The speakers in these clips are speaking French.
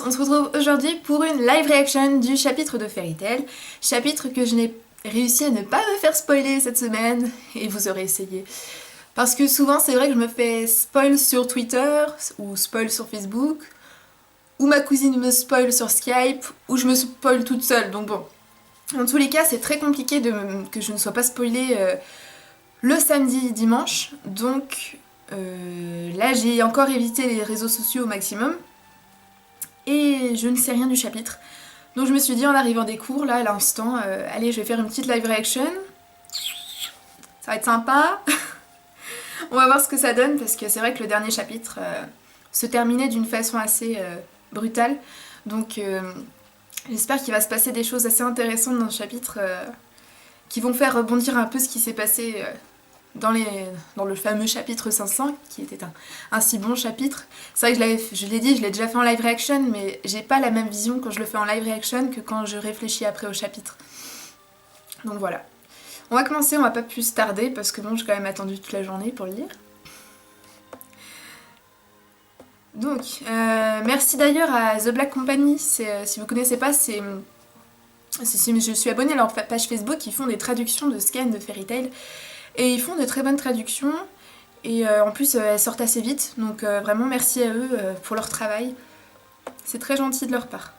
on se retrouve aujourd'hui pour une live reaction du chapitre de Fairy Tail, chapitre que je n'ai réussi à ne pas me faire spoiler cette semaine, et vous aurez essayé. Parce que souvent c'est vrai que je me fais spoil sur Twitter, ou spoil sur Facebook, ou ma cousine me spoil sur Skype, ou je me spoil toute seule, donc bon. En tous les cas c'est très compliqué que je ne sois pas spoilée le samedi et dimanche, donc là j'ai encore évité les réseaux sociaux au maximum. Et je ne sais rien du chapitre. Donc je me suis dit en arrivant des cours, là à l'instant, allez je vais faire une petite live reaction. Ça va être sympa. On va voir ce que ça donne parce que c'est vrai que le dernier chapitre se terminait d'une façon assez brutale. Donc j'espère qu'il va se passer des choses assez intéressantes dans ce chapitre qui vont faire rebondir un peu ce qui s'est passé dans le fameux chapitre 500, qui était un si bon chapitre. C'est vrai que je l'ai dit, je l'ai déjà fait en live reaction, mais j'ai pas la même vision quand je le fais en live reaction que quand je réfléchis après au chapitre. Donc voilà. On va commencer, on va pas plus tarder, parce que bon, j'ai quand même attendu toute la journée pour le lire. Donc, merci d'ailleurs à The Black Company, si vous connaissez pas, je suis abonnée à leur page Facebook, ils font des traductions de scans de Fairy Tail. Et ils font de très bonnes traductions, et en plus elles sortent assez vite, donc vraiment merci à eux pour leur travail. C'est très gentil de leur part.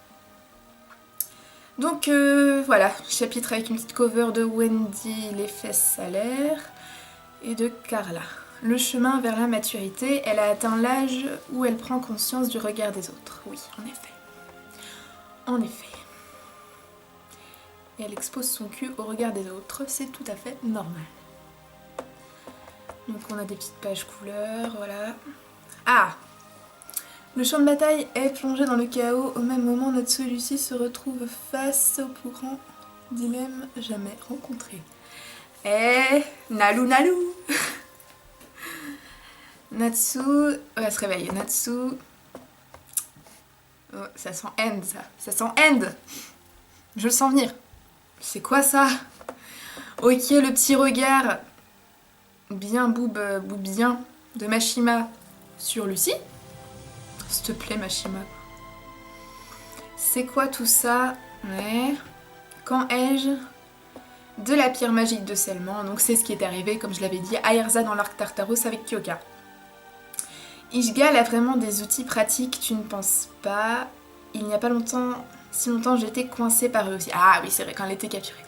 Donc voilà, chapitre avec une petite cover de Wendy, les fesses salaires, et de Carla. Le chemin vers la maturité, elle a atteint l'âge où elle prend conscience du regard des autres. Oui, en effet. En effet. Et elle expose son cul au regard des autres, c'est tout à fait normal. Donc on a des petites pages couleurs, voilà. Ah! Le champ de bataille est plongé dans le chaos. Au même moment, Natsu et Lucy se retrouvent face au plus grand dilemme jamais rencontré. Eh, Nalu Nalu. Natsu va se réveiller. Natsu... Oh, ça sent end, ça. Ça sent end. Je le sens venir. C'est quoi ça? Ok, le petit regard... bien bien de Mashima sur Lucy. S'il te plaît Mashima. C'est quoi tout ça? Ouais. Quand ai-je de la pierre magique de scellement? Donc c'est ce qui est arrivé, comme je l'avais dit, à Erza dans l'arc Tartaros avec Kyoka. Ishgal a vraiment des outils pratiques, tu ne penses pas? Il n'y a pas si longtemps j'étais coincée par eux aussi. Ah oui c'est vrai, quand elle était capturée.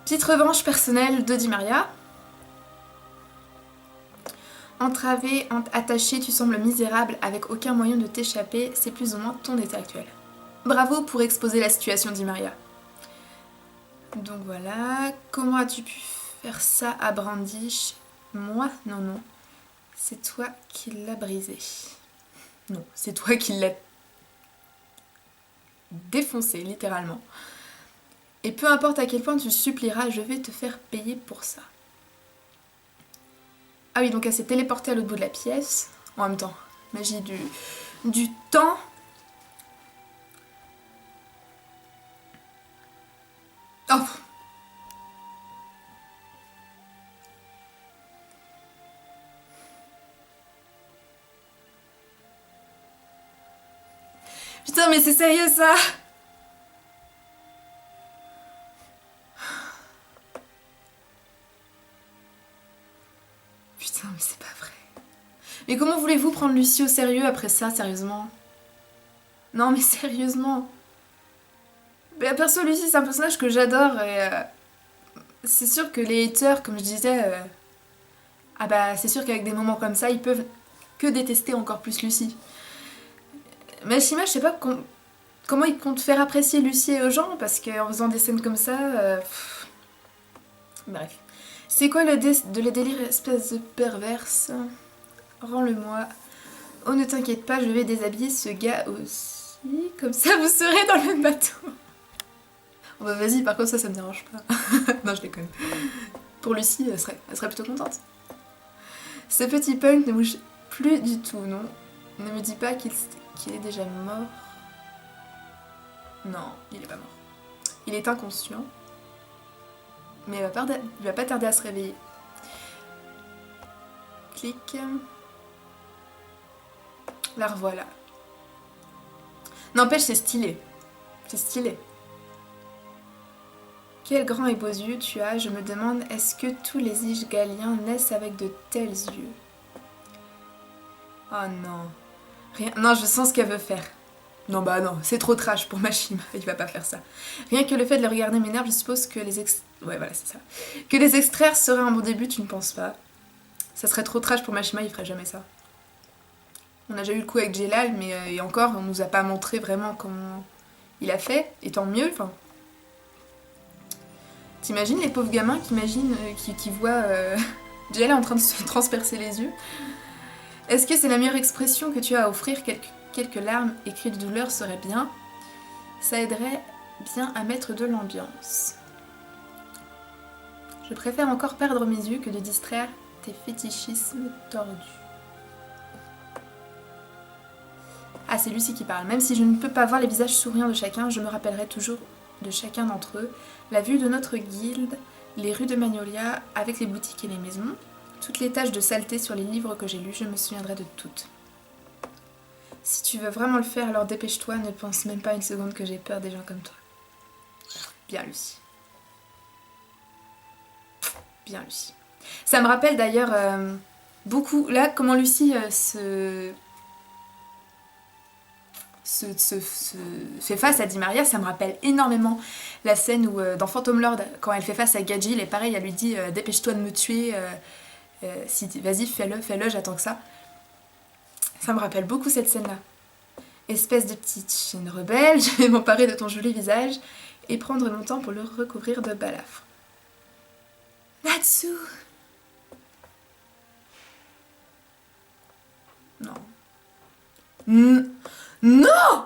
Petite revanche personnelle de Di Maria. Entravé, attaché, tu sembles misérable, avec aucun moyen de t'échapper, c'est plus ou moins ton état actuel. Bravo pour exposer la situation, dit Maria. Donc voilà, comment as-tu pu faire ça à Brandish? Moi? Non, non. C'est toi qui l'as brisé. Non, c'est toi qui l'as défoncé, littéralement. Et peu importe à quel point tu supplieras, je vais te faire payer pour ça. Ah oui, donc elle s'est téléportée à l'autre bout de la pièce. En même temps, magie du temps. Oh. Putain, mais c'est sérieux ça? Putain, mais c'est pas vrai. Mais comment voulez-vous prendre Lucie au sérieux après ça, sérieusement? Non, mais sérieusement. Mais perso, Lucie, c'est un personnage que j'adore et c'est sûr que les haters, comme je disais, ah bah c'est sûr qu'avec des moments comme ça, ils peuvent que détester encore plus Lucie. Mashima, je sais pas comment ils comptent faire apprécier Lucie aux gens, parce qu'en faisant des scènes comme ça... Bref. C'est quoi le délire espèce de perverse? Rends-le-moi. Oh, ne t'inquiète pas, je vais déshabiller ce gars aussi. Comme ça, vous serez dans le même bateau. Oh bah vas-y, par contre, ça me dérange pas. Non, je déconne. Pour Lucie, elle serait plutôt contente. Ce petit punk ne bouge plus du tout, non? Ne me dis pas qu'il est déjà mort. Non, il est pas mort. Il est inconscient. Mais il va pas tarder à se réveiller. Clic. La revoilà. N'empêche, c'est stylé. C'est stylé. Quels grands et beaux yeux tu as, je me demande, est-ce que tous les Ishgaliens naissent avec de tels yeux? Oh non. Rien. Non, je sens ce qu'elle veut faire. Non, bah non, c'est trop trash pour Mashima, il va pas faire ça. Rien que le fait de le regarder m'énerve, je suppose que ouais, voilà, c'est ça. Que les extraire serait un bon début, tu ne penses pas? Ça serait trop trash pour Mashima, il ferait jamais ça. On a déjà eu le coup avec Jelal, mais et encore, on nous a pas montré vraiment comment il a fait, et tant mieux, enfin. T'imagines les pauvres gamins qui voient Jelal en train de se transpercer les yeux? Est-ce que c'est la meilleure expression que tu as à offrir? Quelques larmes et cris de douleur seraient bien. Ça aiderait bien à mettre de l'ambiance. Je préfère encore perdre mes yeux que de distraire tes fétichismes tordus. Ah, c'est Lucie qui parle. Même si je ne peux pas voir les visages souriants de chacun, je me rappellerai toujours de chacun d'entre eux. La vue de notre guilde, les rues de Magnolia, avec les boutiques et les maisons, toutes les taches de saleté sur les livres que j'ai lus, je me souviendrai de toutes. Si tu veux vraiment le faire, alors dépêche-toi, ne pense même pas une seconde que j'ai peur des gens comme toi. Bien, Lucie. Bien, Lucie. Ça me rappelle d'ailleurs beaucoup, là, comment Lucie se fait face à Di Maria, ça me rappelle énormément la scène où dans Phantom Lord, quand elle fait face à Gadjil, et pareil, elle lui dit dépêche-toi de me tuer, vas-y, fais-le, j'attends que ça. Ça me rappelle beaucoup cette scène-là. Espèce de petite chienne rebelle, je vais m'emparer de ton joli visage et prendre mon temps pour le recouvrir de balafre. Natsu! Non. Non!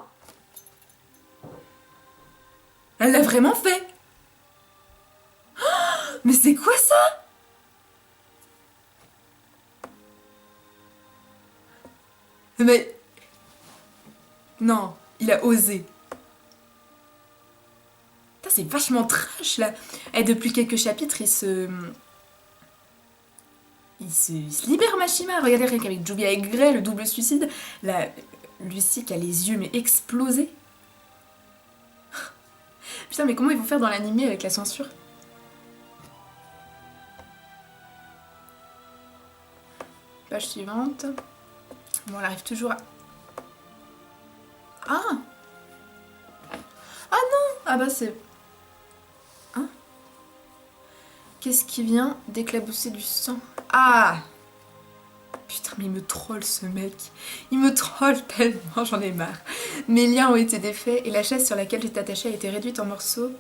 Elle l'a vraiment fait! Oh, mais c'est quoi ça? Mais... Non, il a osé. C'est vachement trash là. Et depuis quelques chapitres, il se libère Mashima. Regardez rien qu'avec Juvia et Grey, le double suicide. La Lucie qui a les yeux mais explosés. Putain, mais comment ils vont faire dans l'animé avec la censure? Page suivante. Bon, on arrive toujours à... Ah! Ah non! Ah bah c'est... Hein? Qu'est-ce qui vient d'éclabousser du sang? Ah! Putain, mais il me troll ce mec. Il me troll tellement, j'en ai marre. Mes liens ont été défaits et la chaise sur laquelle j'étais attachée a été réduite en morceaux.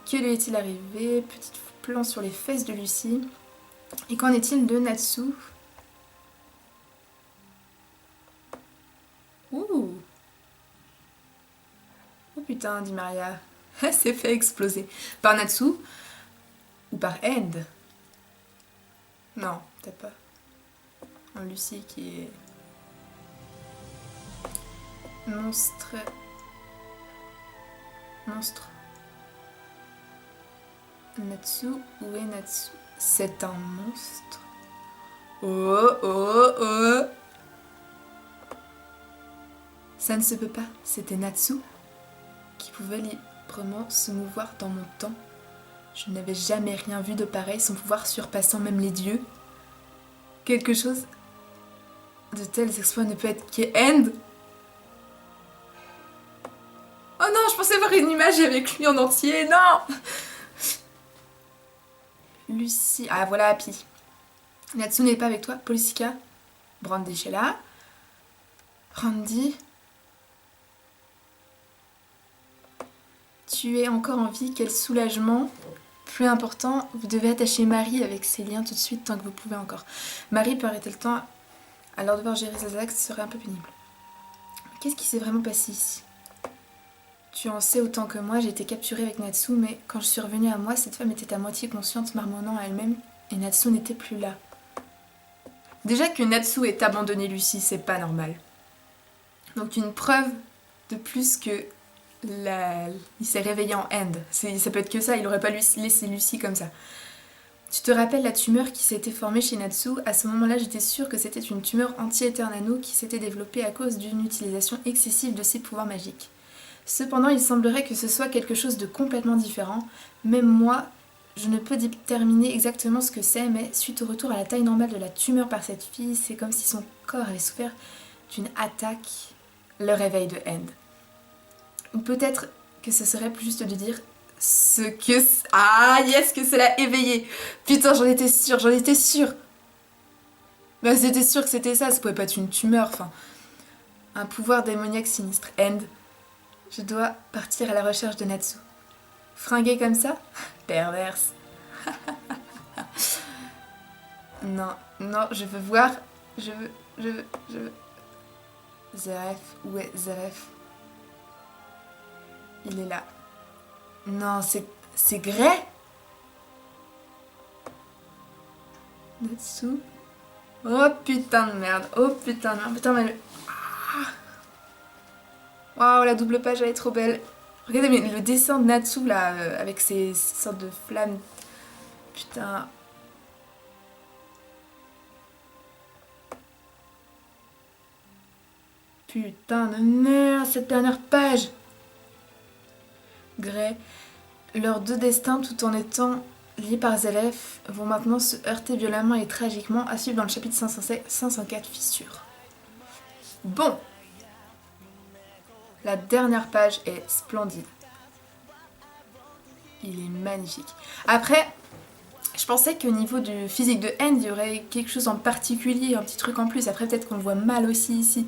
Que lui est-il arrivé? Petit plan sur les fesses de Lucie. Et qu'en est-il de Natsu? Ouh! Oh putain, dit Maria. Elle s'est fait exploser. Par Natsu? Ou par End? Non, peut-être pas. Lucie qui est... Monstre. Natsu, où est Natsu? C'est un monstre. Oh. Ça ne se peut pas, c'était Natsu qui pouvait librement se mouvoir dans mon temps. Je n'avais jamais rien vu de pareil, son pouvoir surpassant même les dieux. Quelque chose de tels exploits ne peut être qu'End. Oh non, je pensais voir une image avec lui en entier, non! Lucie... Ah voilà, Happy. Natsu n'est pas avec toi, Policica. Brandy chez là. Brandy... Tu es encore en vie, quel soulagement. Plus important, vous devez attacher Marie avec ses liens tout de suite tant que vous pouvez encore. Marie peut arrêter le temps, alors devoir gérer ses actes serait un peu pénible. Qu'est-ce qui s'est vraiment passé ici? Tu en sais autant que moi, j'ai été capturée avec Natsu, mais quand je suis revenue à moi, cette femme était à moitié consciente, marmonnant à elle-même, et Natsu n'était plus là. Déjà que Natsu ait abandonné Lucie, c'est pas normal. Donc une preuve de plus que il s'est réveillé en End. Ça peut être que ça, il aurait pas laissé Lucie comme ça. Tu te rappelles la tumeur qui s'était formée chez Natsu? À ce moment-là, j'étais sûre que c'était une tumeur anti-Eternano qui s'était développée à cause d'une utilisation excessive de ses pouvoirs magiques. Cependant, il semblerait que ce soit quelque chose de complètement différent. Même moi, je ne peux déterminer exactement ce que c'est, mais suite au retour à la taille normale de la tumeur par cette fille, c'est comme si son corps avait souffert d'une attaque, le réveil de End. Ou peut-être que ce serait plus juste de dire ce que... Ah yes, que cela éveillé. Putain, j'en étais sûre, j'en étais sûre. Bah c'était sûr que c'était ça pouvait pas être une tumeur, enfin... Un pouvoir démoniaque sinistre. End. Je dois partir à la recherche de Natsu. Fringuée comme ça? Perverse. Non, non, je veux voir. Je veux... Zeref, où est Zeref? Il est là. Non, c'est Gray? Natsu? Oh putain de merde, oh putain de merde, putain mais... Waouh, la double page elle est trop belle. Regardez mais le dessin de Natsu là, avec ces sortes de flammes. Putain. Putain de merde, cette dernière page. Gray, leurs deux destins, tout en étant liés par Zeref, vont maintenant se heurter violemment et tragiquement, à suivre dans le chapitre 504 Fissure. Bon. La dernière page est splendide. Il est magnifique. Après, je pensais qu'au niveau du physique de End, il y aurait quelque chose en particulier, un petit truc en plus. Après, peut-être qu'on le voit mal aussi ici.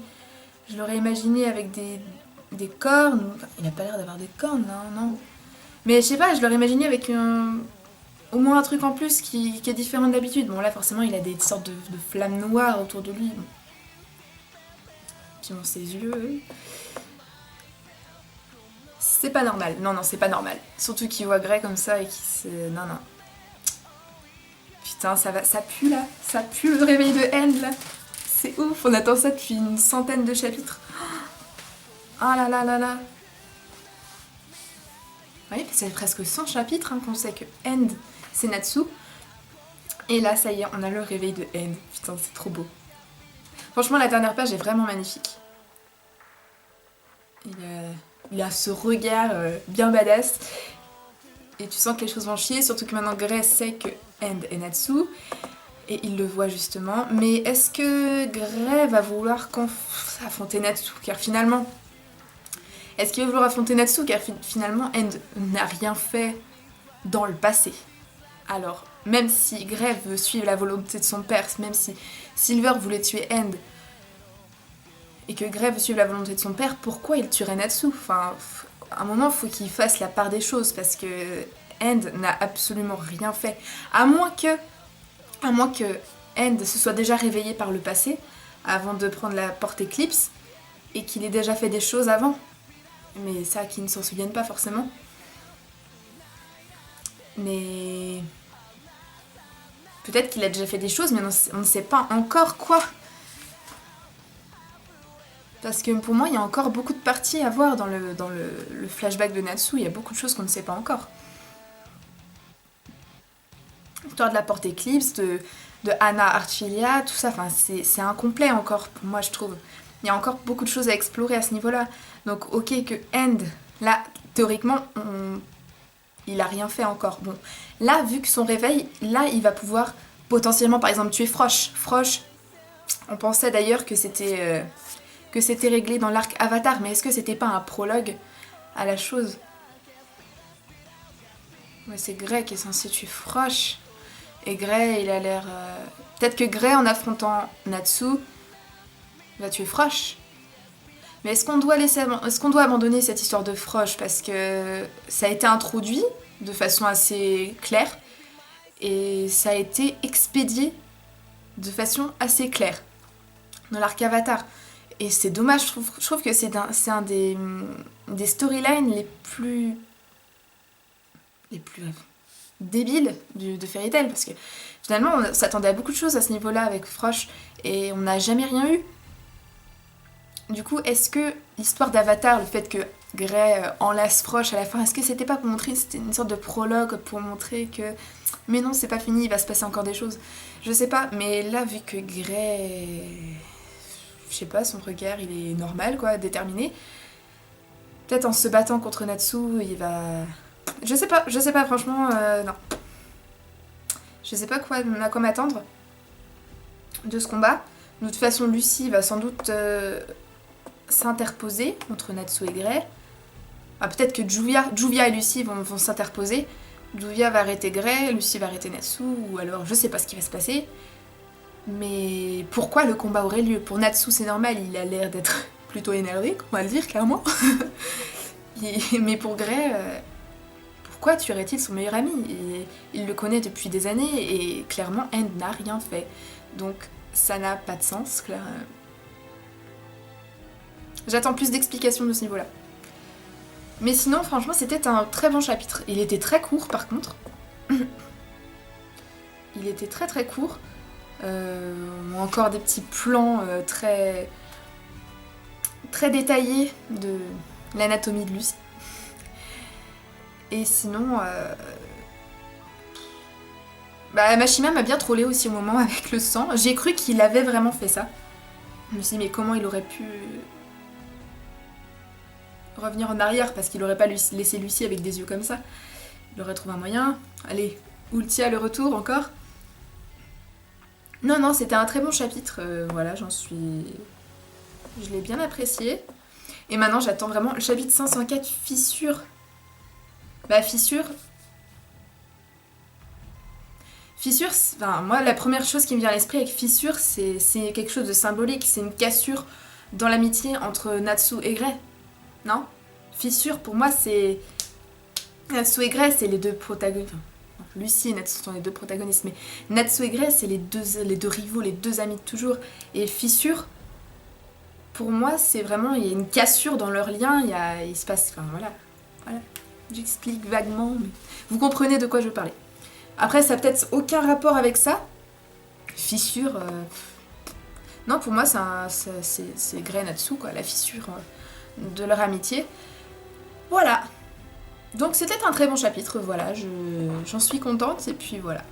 Je l'aurais imaginé avec des cornes. Enfin, il n'a pas l'air d'avoir des cornes, non. Mais je sais pas, je l'aurais imaginé avec au moins un truc en plus qui est différent d'habitude. Bon, là, forcément, il a des sortes de flammes noires autour de lui. Puis bon, ses yeux... C'est pas normal. Non, c'est pas normal. Surtout qu'il voit Gray comme ça et qu'il se... Non. Putain, ça pue là. Ça pue le réveil de End là. C'est ouf, on attend ça depuis une centaine de chapitres. Ah là là là là. Oui, c'est presque 100 chapitres qu'on sait que End, c'est Natsu. Et là, ça y est, on a le réveil de End. Putain, c'est trop beau. Franchement, la dernière page est vraiment magnifique. Il a ce regard bien badass. Et tu sens que les choses vont chier, surtout que maintenant Gray sait que End est Natsu. Et il le voit justement. Mais est-ce que Gray va vouloir affronter Natsu? Car finalement... Est-ce qu'il va vouloir affronter Natsu? Car finalement, End n'a rien fait dans le passé. Alors, même si Gray veut suivre la volonté de son père, même si Silver voulait tuer End, et que Gray veut suivre la volonté de son père, pourquoi il tuerait Natsu? Enfin, à un moment, il faut qu'il fasse la part des choses, parce que End n'a absolument rien fait. À moins que End se soit déjà réveillé par le passé, avant de prendre la porte Éclipse, et qu'il ait déjà fait des choses avant. Mais ça, qu'ils ne s'en souviennent pas forcément. Mais... Peut-être qu'il a déjà fait des choses, mais on ne sait pas encore quoi. Parce que pour moi, il y a encore beaucoup de parties à voir dans le flashback de Natsu. Il y a beaucoup de choses qu'on ne sait pas encore. L'histoire de la porte Éclipse, de Anna Archilia, tout ça, enfin, c'est incomplet encore, pour moi, je trouve. Il y a encore beaucoup de choses à explorer à ce niveau-là. Donc, ok, que End, là, théoriquement, il a rien fait encore. Bon, là, vu que son réveil, là, il va pouvoir potentiellement, par exemple, tuer Frosh. Frosh, on pensait d'ailleurs que c'était réglé dans l'arc Avatar, mais est-ce que c'était pas un prologue à la chose? Ouais, c'est Gray qui est censé tuer Frosh. Et Gray, il a l'air... Peut-être que Gray, en affrontant Natsu, va tuer Frosh. Mais est-ce qu'on doit abandonner cette histoire de Frosh? Parce que ça a été introduit de façon assez claire. Et ça a été expédié de façon assez claire dans l'arc Avatar. Et c'est dommage, je trouve que c'est un des storylines les plus débiles de Fairy Tail, parce que finalement on s'attendait à beaucoup de choses à ce niveau-là avec Frosh et on n'a jamais rien eu. Du coup, est-ce que l'histoire d'Avatar, le fait que Grey enlace Frosh à la fin. Est-ce que c'était pas pour montrer, c'était une sorte de prologue pour montrer que... Mais non, c'est pas fini, il va se passer encore des choses. Je sais pas, mais là, vu que Grey... Je sais pas, son regard, il est normal, quoi, déterminé. Peut-être en se battant contre Natsu, il va... Je sais pas, franchement, non. Je sais pas à quoi m'attendre de ce combat. De toute façon, Lucy va sans doute s'interposer entre Natsu et Grey. Ah, peut-être que Juvia et Lucy vont s'interposer. Juvia va arrêter Grey, Lucy va arrêter Natsu, ou alors je sais pas ce qui va se passer. Mais pourquoi le combat aurait lieu? Pour Natsu, c'est normal, il a l'air d'être plutôt énervé, on va le dire clairement. Mais pour Grey, pourquoi tuerait-il son meilleur ami? Il le connaît depuis des années et clairement, End n'a rien fait. Donc ça n'a pas de sens, clairement. J'attends plus d'explications de ce niveau-là. Mais sinon, franchement, c'était un très bon chapitre. Il était très court, par contre. Il était très très court. Encore des petits plans très détaillés de l'anatomie de Lucy. Et sinon... Mashima m'a bien trollé aussi au moment avec le sang. J'ai cru qu'il avait vraiment fait ça. Je me suis dit, mais comment il aurait pu... revenir en arrière parce qu'il aurait pas laissé Lucy avec des yeux comme ça. Il aurait trouvé un moyen. Allez, Ultia le retour encore. Non, c'était un très bon chapitre. Voilà, je l'ai bien apprécié. Et maintenant, j'attends vraiment le chapitre 504, Fissure. Fissure... Fissure, moi, la première chose qui me vient à l'esprit avec Fissure, c'est quelque chose de symbolique. C'est une cassure dans l'amitié entre Natsu et Grey. Non? Fissure, pour moi, c'est... Natsu et Grey, c'est les deux protagonistes. Enfin, Lucy et Natsu sont les deux protagonistes, mais Natsu et Grey, c'est les deux rivaux, les deux amis de toujours. Et Fissure, pour moi, c'est vraiment... Il y a une cassure dans leur lien, il se passe... Enfin, voilà. J'explique vaguement, mais... Vous comprenez de quoi je parlais. Après, ça n'a peut-être aucun rapport avec ça. Fissure... Non, pour moi, c'est Grey et Natsu, quoi, la fissure... de leur amitié. Voilà. Donc c'était un très bon chapitre, voilà, j'en suis contente, et puis voilà.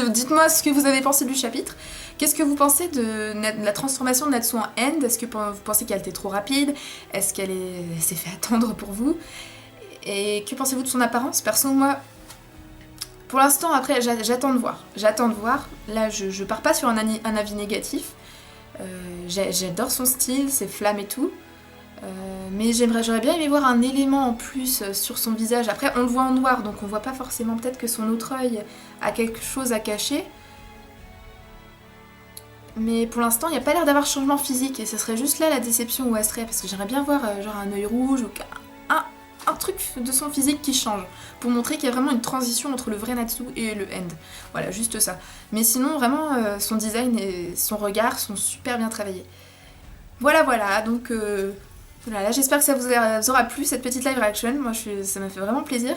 Dites-moi ce que vous avez pensé du chapitre. Qu'est-ce que vous pensez de la transformation de Natsu en End? Est-ce que vous pensez qu'elle était trop rapide? Est-ce qu'elle s'est fait attendre pour vous? Et que pensez-vous de son apparence? Perso, moi, pour l'instant, après, j'attends de voir. Là, je pars pas sur un avis négatif. J'adore son style, ses flammes et tout. Mais j'aurais bien aimé voir un élément en plus sur son visage. Après, on le voit en noir, donc on voit pas forcément, peut-être que son autre œil a quelque chose à cacher. Mais pour l'instant, il n'y a pas l'air d'avoir changement physique, et ce serait juste là la déception où elle serait, parce que j'aimerais bien voir genre un œil rouge ou un truc de son physique qui change, pour montrer qu'il y a vraiment une transition entre le vrai Natsu et le End. Voilà, juste ça. Mais sinon, vraiment, son design et son regard sont super bien travaillés. Voilà, donc... Voilà, j'espère que ça vous aura plu cette petite live reaction, moi ça m'a fait vraiment plaisir.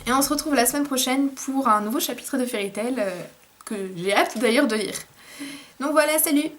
Et on se retrouve la semaine prochaine pour un nouveau chapitre de Fairy Tail que j'ai hâte d'ailleurs de lire. Donc voilà, salut!